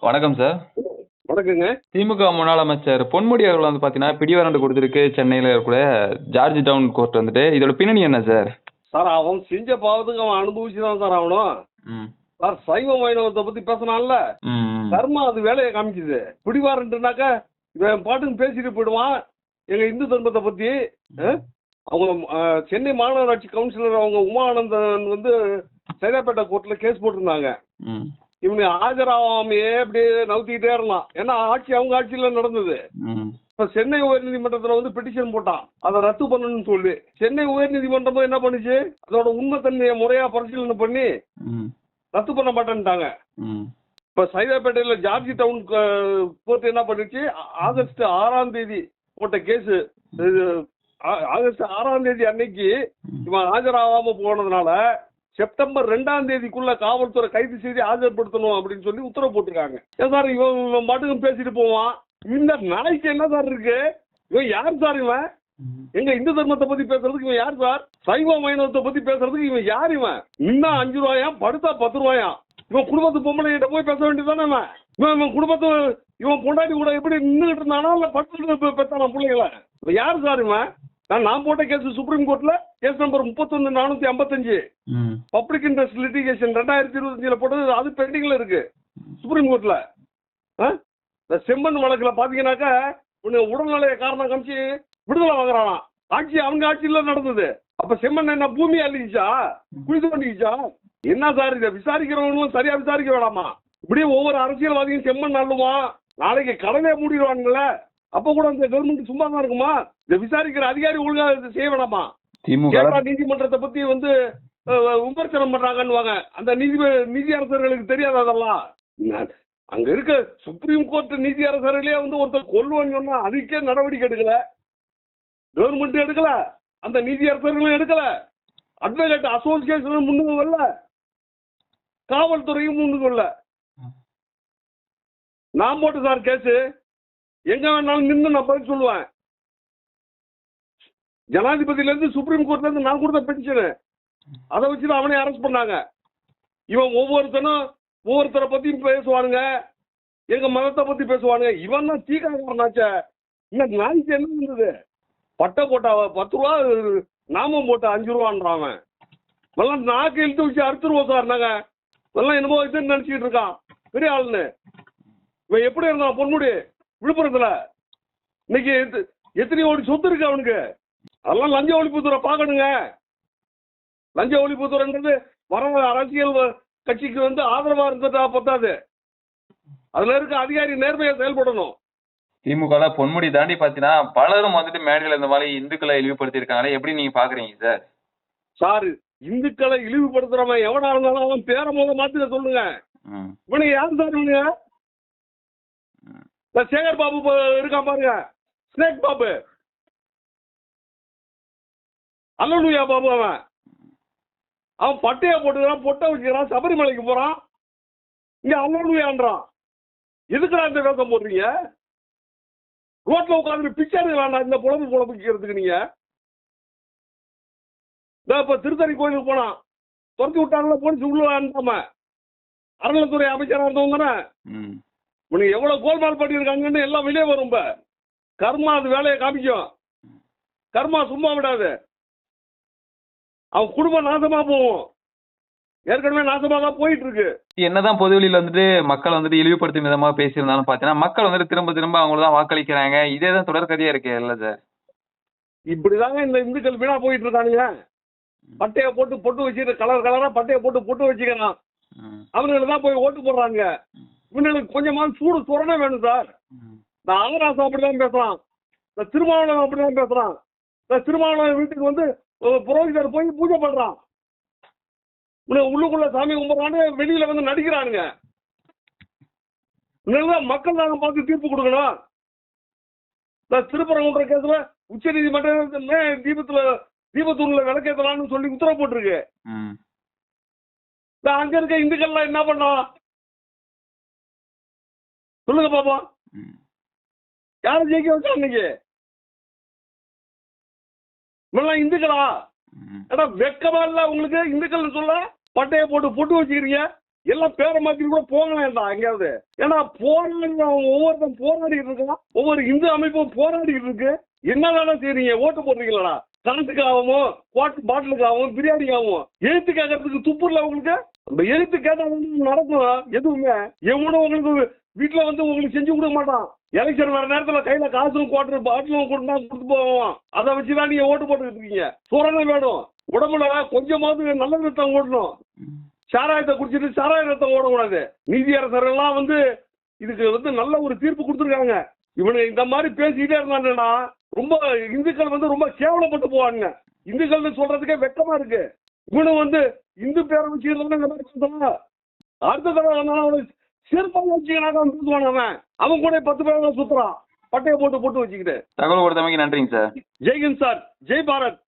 வணக்கம் சார். வணக்கங்க. திமுக முன்னாள் அமைச்சர் பொன்முடி அவர்கள் வந்து பார்த்தீங்கன்னா, பிடிவாரண்ட் கொடுத்திருக்கு சென்னையில இருக்கக்கூடிய ஜார்ஜ் டவுன் கோர்ட் வந்துட்டு. இதோட பின்னணி என்ன சார்? சார் அவன் செஞ்ச பாவத்துக்கு அவன் அனுபவிச்சுதான் சார் ஆகணும். ம். சார் சைவ வைணவத்தை பத்தி பேசினான்ல, ம். கர்மா அது வேலையை காமிக்குது. பிடிவாரண்ட்னாக்கா இவன் பாட்டுன்னு பேசிட்டு போயிடுவான் எங்க இந்து தர்மத்தை பத்தி. அவங்க சென்னை மாநகராட்சி கவுன்சிலர் அவங்க உமானந்தன் வந்து சைதாப்பேட்டை கோர்ட்ல கேஸ் போட்டிருந்தாங்க. ம். இவங்க ஆஜராகாமையே அப்படியே நவுத்திக்கிட்டே இருந்தான். ஏன்னா ஆட்சி அவங்க ஆட்சியில நடந்தது. ம். இப்ப சென்னை உயர்நீதிமன்றத்துல வந்து பெட்டிஷன் போட்டான் அதை ரத்து பண்ணணும்னு சொல்லி. சென்னை உயர்நீதிமன்றமும் என்ன பண்ணுச்சு, அதோட உண்மைத்தன்மையை முறையா பரிசீலனை பண்ணி ம். ரத்து பண்ண மாட்டேன்ட்டாங்க. ம். இப்ப சைதாப்பேட்டையில ஜார்ஜ் டவுன் கோர்ட் என்ன பண்ணுச்சு, ஆகஸ்ட் 6ஆம் தேதி போட்ட கேஸ், ஆகஸ்ட் 6ஆம் தேதி அன்னைக்கு இவன் ஆஜராகாம போனதுனால செப்டம்பர் 2ஆம் தேதிக்குள்ள காவல்துறை கைது செய்து ஆஜர்படுத்தணும் அப்படின்னு சொல்லி உத்தரவு போட்டிருக்காங்க. ஏன் சார் இவன் பாட்டுக்கும் பேசிட்டு போவான். இந்த நாளைக்கு என்ன சார் இருக்கு, இவன் யார் சார் இவன்? எங்க இந்து தர்மத்தை பத்தி பேசுறதுக்கு இவன் யார் சார்? சைவ வைணவத்தை பத்தி பேசுறதுக்கு இவன் யார்? இவன் நின்னா 5 ரூபாயாம், படுத்தா 10 ரூபாயாம். இவன் குடும்பத்து பொம்பளை கிட்ட போய் பேச வேண்டியதானே? இவன் குடும்பத்து இவன் பொண்டாட்டி கூட எப்படி நின்றுகிட்டு இருந்தானா இல்ல படுத்துட்டு பேசான பிள்ளைங்கள? இவன் யார் சார் இவன்? நான் போட்ட கேஸ் சுப்ரீம் கோர்ட்ல case number 31455 public interest litigation 2025 போட்டது, அது பெண்டிங்ல இருக்கு சுப்ரீம் கோர்ட்ல. இந்த செம்மன் வழக்குல பாத்தீங்கன்னாக்கா உடல்நிலைய காரணம் காமிச்சு விடுதலை வாங்குறானா. ஆட்சி அவங்க ஆட்சியில நடந்தது. அப்ப செம்மன் என்ன பூமி அள்ளிச்சா, குழி தோண்டிச்சா? என்ன சார் இதை விசாரிக்கிறவங்களும் சரியா விசாரிக்க வேணாமா? இப்படியே ஒவ்வொரு அரசியல்வாதியும் செம்மன் அள்ளுவான், நாளைக்கு கடனே மூடிடுவாங்கல்ல. அப்ப கூட அந்த கவர்மெண்ட் சும்மா தான் இருக்குமா? இதை விசாரிக்கிற அதிகாரி ஒழுங்கா செய்ய வேணாமா? கேரளா நீதிமன்றத்தை பத்தி வந்து விமர்சனம் பண்றாங்கன்னு அந்த நீதி அரசர்களுக்கு தெரியாது அதெல்லாம். அங்க இருக்க சுப்ரீம் கோர்ட் நீதி அரசர்களே வந்து ஒருத்தர் கொல்லுவான்னு சொன்னா அதுக்கே நடவடிக்கை எடுக்கல, கவர்மெண்ட் எடுக்கல, அந்த நீதி அரசர்களும் எடுக்கல, அட்வொகேட் அசோசியேஷன் முன்னுக்கு வரல, காவல்துறையும் முன்னுக்கு வரல. நான் போட்டு சார் கேஸ், எங்க வேணாலும் நின்று நான் பதில் சொல்லுவேன். ஜனாதிபதியில இருந்து சுப்ரீம் கோர்ட்ல இருந்து நான் கொடுத்த பெட்டிஷனு, அதை வச்சுதான் அவனே அரெஸ்ட் பண்ணாங்க. இவன் ஒவ்வொருத்தரை பத்தியும் பேசுவானுங்க, எங்க மதத்தை பத்தி பேசுவானுங்க. இவன் தான் தீக்காரனாச்ச. இன்னும் நாளைக்கு என்ன இருந்தது, பட்டை போட்டா 10 ரூபா, நாமம் போட்டா 5 ரூபான்றான். அவன் நாக்கு இழுத்து வச்சு அறுத்துருவோம் சார். நாங்க எல்லாம் என்னமோ இதுன்னு நினைச்சிட்டு இருக்கான் பெரிய ஆளுன்னு. இவன் எப்படி இருந்தான் பொன்முடி விழுப்புரத்துல? இன்னைக்கு எத்தனை கோடி சொத்து இருக்கு அவனுக்கு. அதெல்லாம் லஞ்ச ஒழிப்புத்துறை பார்க்கணுங்க. லஞ்ச ஒழிப்புத்துறைன்றது வர அரசியல் கட்சிக்கு வந்து ஆதரவா இருந்துட்டா பத்தாது, அதுல இருக்க அதிகாரி நேர்மையா செயல்படணும். திமுக பொன்முடி தாண்டி பாத்தீங்கன்னா பலரும் வந்துட்டு மேடையில இந்த மாதிரி இந்துக்களை இழிவுபடுத்தி இருக்காங்களே, எப்படி நீங்க பாக்குறீங்க சார்? சார் இந்துக்களை இழிவுபடுத்துறவன் எவனா இருந்தாலும் அவன் பேர மாத்திர சொல்லுங்க. இவனுக்கு யார் சார்? இவனுங்க சேகர் பாபு இருக்கான் பாருங்க, ஸ்னேக் பாபு, அல்லலுயா பாபு. அவன் பட்டைய போட்டுக்கிறான், பொட்டை வச்சுக்கிறான், சபரிமலைக்கு போறான், இங்க அல்லலுயான்றான். எதுக்குடா இந்த வேஷம் போடுறீங்க? ரோட்ல உட்காந்து பிச்சை வேண்டாம் இந்த பொழப்புக்கிறதுக்கு. நீங்க இப்ப திருத்தணி கோயிலுக்கு போனான், துரத்தி விட்டாங்களா போலீஸ் உள்ள அனுப்பாம, அறநிலைத்துறை அமைச்சராக இருந்தவங்க தானே. உனக்கு எவ்வளவு கோல்மால் பண்ணியிருக்காங்கன்னு எல்லாம் வெளியே வரும். இப்ப கர்மா அது வேலையை காமிக்கும். கர்மா சும்மா விடாது. அவன் குடும்பம் நாசமா போகும், ஏற்கனவே நாசமா தான் போயிட்டு இருக்கு. என்னதான் பொதுவெளியில வந்துட்டு மக்கள் வந்துட்டு இழிவுபடுத்தும் விதமா பேசியிருந்தாலும் பாத்தீங்கன்னா மக்கள் வந்துட்டு திரும்ப திரும்ப அவங்களதான் வாக்களிக்கிறாங்க. இதேதான் தொடர்கதையா இருக்கு இல்ல சார்? இப்படிதாங்க இந்த இந்துக்கள் வீணா போயிட்டு இருக்கானுங்க. பட்டைய போட்டு பொட்டு வச்சுட்டு கலர் கலரா பட்டைய போட்டு பொட்டு வச்சுக்கிறான். அவங்களுக்கு தான் போய் ஓட்டு போடுறாங்க. இவங்களுக்கு கொஞ்சமாவது சூடு சுரணை வேணும் சார். இந்த ஆகராசம் அப்படிதான் பேசுறான், இந்த திருமாவளவன் அப்படிதான் பேசுறான். இந்த திருமாவளவன் வீட்டுக்கு வந்து புரோகிதர் போய் பூஜை பண்றான், உள்ளுக்குள்ள சாமி கும்பிடுறான்னு வெளியில வந்து நடிக்கிறானுங்க. மக்கள் நாங்க பார்த்து தீர்ப்பு கொடுக்கணும். இந்த திருப்பரங்குன்ற கேஸ்ல உச்ச நீதிமன்றமே தீபத்தூர்ல விளக்கேற்றலாம்னு சொல்லி உத்தரவு போட்டிருக்கு. அங்க இருக்க இந்துக்கள்லாம் என்ன பண்ணோம் சொல்லுங்க பாப்போம். யாரும் ஜெயிக்க வச்சா இன்னைக்கு? இந்துக்களா? வெக்கமா இல்ல உங்களுக்கு? இந்துக்கள் சொல்ல பட்டைய போட்டு பொட்டு வச்சுக்கிறீங்க. எல்லாம் பேரை மாத்தி கூட போங்களேன்டா எங்கேயாவது. ஏன்னா போராடி ஒவ்வொருத்தன் போராடிட்டு இருக்கான், ஒவ்வொரு இந்து அமைப்பும் போராடிட்டு இருக்கு. என்னதானே செய்றீங்க? ஓட்டு போடுறீங்களா? கரண்ட்டுக்காகவும் வாட்டர் பாட்டிலுக்காகவும் பிரியாணிக்காகவும் எழுத்து கேட்கறதுக்கு துப்பு இல்லை உங்களுக்கு? நம்ம எழுத்து கேட்டாலும் நடக்கும். எதுவுமே எவனும் உங்களுக்கு வீட்டுல வந்து உங்களுக்கு செஞ்சு கொடுக்க மாட்டான். எலெக்ஷன் வர நேரத்துல கையில காசும் குவார்டர் பாட்டிலும் கொடுத்து போவோம். அதை வச்சுதான் நீங்க ஓட்டு போட்டுக்கிட்டு இருக்கீங்க. சுரணம் வேணும் உடம்புல, கொஞ்சமாவது நல்ல ரத்தம் ஓடணும். சாராயத்தை குடிச்சிட்டு சாராய ரத்தம் ஓடக்கூடாது. நீதியரசர் எல்லாம் வந்து இதுக்கு வந்து நல்ல ஒரு தீர்ப்பு கொடுத்துருக்காங்க. இவனு இந்த மாதிரி பேசிக்கிட்டே இருந்தாங்கன்னா ரொம்ப இந்துக்கள் வந்து ரொம்ப கேவலப்பட்டு போவாங்க. இந்துக்கள் சொல்றதுக்கே வெக்கமா இருக்கு. இவனு வந்து இந்து பேரை வச்சுக்கிறதா அடுத்த தடவை அவனை செருப்பாக வச்சுக்கிறான். அவன் கூட 10 பேரை சுத்துறான், பட்டையை போட்டு வச்சுக்கிட்டு. தகவல் கொடுத்தமைக்கு நன்றிங்க சார். ஜெய்ஹிந்த் சார், ஜெய் பாரத்.